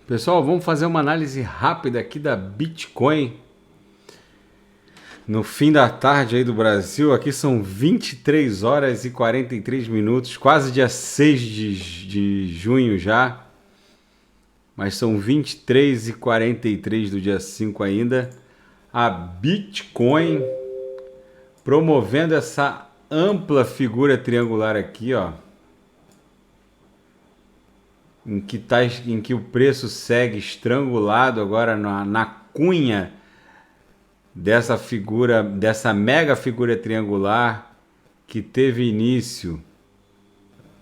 Pessoal, vamos fazer uma análise rápida aqui da Bitcoin. No fim da tarde aí do Brasil, aqui são 23 horas e 43 minutos, quase dia 6 de junho já. Mas são 23 e 43 do dia 5 ainda. A Bitcoin promovendo essa ampla figura triangular aqui, ó. Em que o preço segue estrangulado agora na cunha dessa figura, dessa mega figura triangular que teve início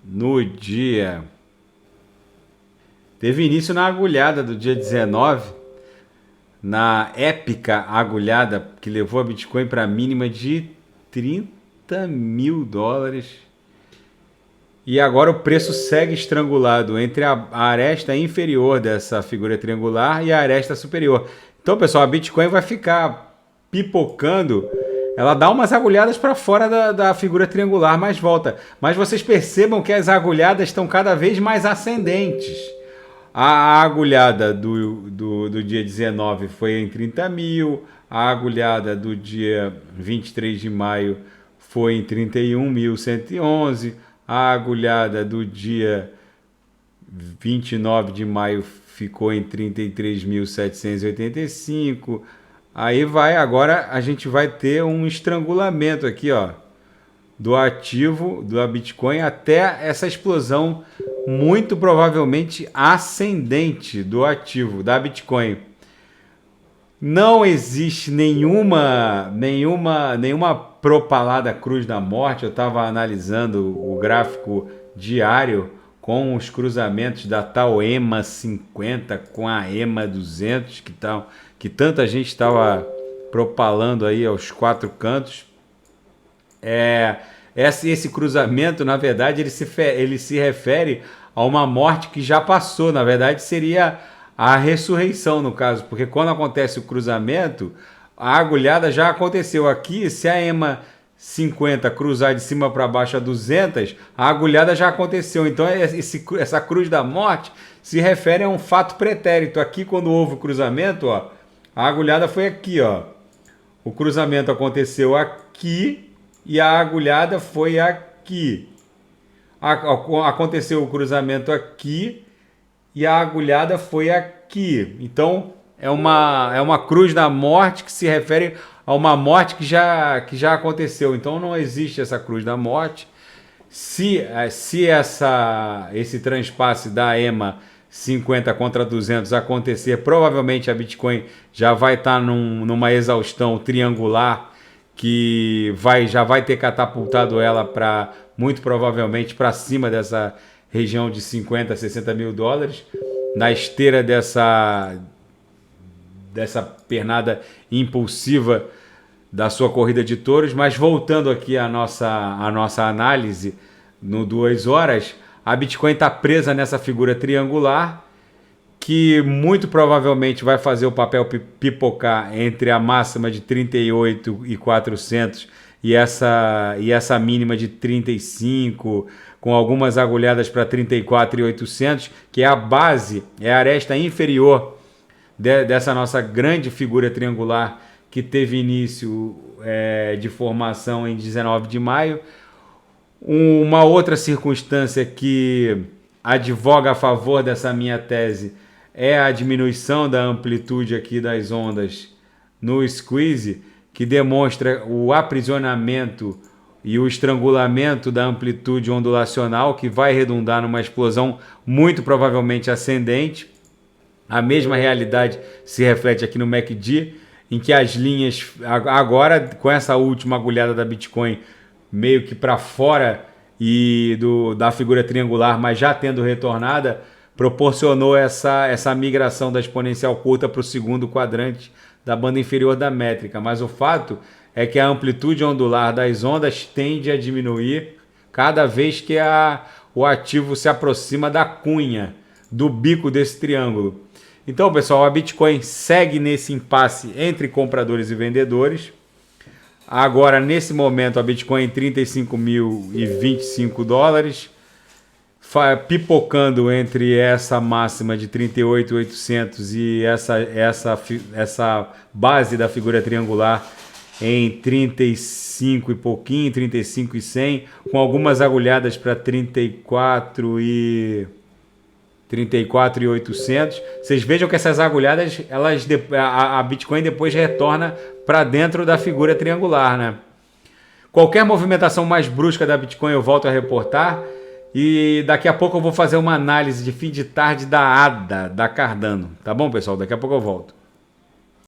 no dia... Teve início na agulhada do dia 19, na épica agulhada que levou a Bitcoin para a mínima de 30 mil dólares. E agora o preço segue estrangulado entre a aresta inferior dessa figura triangular e a aresta superior. Então, pessoal, a Bitcoin vai ficar pipocando. Ela dá umas agulhadas para fora da figura triangular, mas volta. Mas vocês percebam que as agulhadas estão cada vez mais ascendentes. A agulhada do dia 19 foi em 30 mil. A agulhada do dia 23 de maio foi em 31.111. A agulhada do dia 29 de maio ficou em 33.785. Aí vai, agora a gente vai ter um estrangulamento aqui, ó, do ativo da Bitcoin até essa explosão muito provavelmente ascendente do ativo da Bitcoin. Não existe nenhuma propalada cruz da morte. Eu estava analisando o gráfico diário com os cruzamentos da tal EMA 50 com a EMA 200 que tanta gente estava propalando aí aos quatro cantos. Esse cruzamento, na verdade, ele se refere a uma morte que já passou. Na verdade, seria a ressurreição, no caso, porque quando acontece o cruzamento, a agulhada já aconteceu. Aqui, se a EMA 50 cruzar de cima para baixo a 200, a agulhada já aconteceu. Então, essa cruz da morte se refere a um fato pretérito. Aqui, quando houve o cruzamento, ó, a agulhada foi aqui, ó. O cruzamento aconteceu aqui e a agulhada foi aqui. Aconteceu o cruzamento aqui e a agulhada foi aqui. Então, é uma cruz da morte que se refere a uma morte que já aconteceu. Então, não existe essa cruz da morte. Se esse transpasse da EMA 50 contra 200 acontecer, provavelmente a Bitcoin já vai estar numa exaustão triangular que já vai ter catapultado ela muito provavelmente para cima dessa região de 50 a 60 mil dólares, na esteira dessa pernada impulsiva da sua corrida de touros. Mas voltando aqui à nossa análise no 2 horas, a Bitcoin está presa nessa figura triangular que muito provavelmente vai fazer o papel pipocar entre a máxima de 38.400 e essa mínima de 35, com algumas agulhadas para 34.800, que é a base, é a aresta inferior dessa nossa grande figura triangular que teve início de formação em 19 de maio. Uma outra circunstância que advoga a favor dessa minha tese é a diminuição da amplitude aqui das ondas no squeeze, que demonstra o aprisionamento e o estrangulamento da amplitude ondulacional, que vai redundar numa explosão muito provavelmente ascendente. A mesma realidade se reflete aqui no MACD, em que as linhas, agora com essa última agulhada da Bitcoin meio que para fora da figura triangular, mas já tendo retornada, proporcionou essa migração da exponencial curta para o segundo quadrante da banda inferior da métrica. Mas o fato é que a amplitude ondular das ondas tende a diminuir cada vez que o ativo se aproxima da cunha, do bico desse triângulo. Então, pessoal, a Bitcoin segue nesse impasse entre compradores e vendedores. Agora, nesse momento, a Bitcoin em 35.025 dólares. pipocando entre essa máxima de 38.800 e essa base da figura triangular em 35 e pouquinho, 35.100, com algumas agulhadas para 34.800. Vocês vejam que essas agulhadas, a Bitcoin depois retorna para dentro da figura triangular, né? Qualquer movimentação mais brusca da Bitcoin eu volto a reportar. E daqui a pouco eu vou fazer uma análise de fim de tarde da ADA, da Cardano. Tá bom, pessoal? Daqui a pouco eu volto.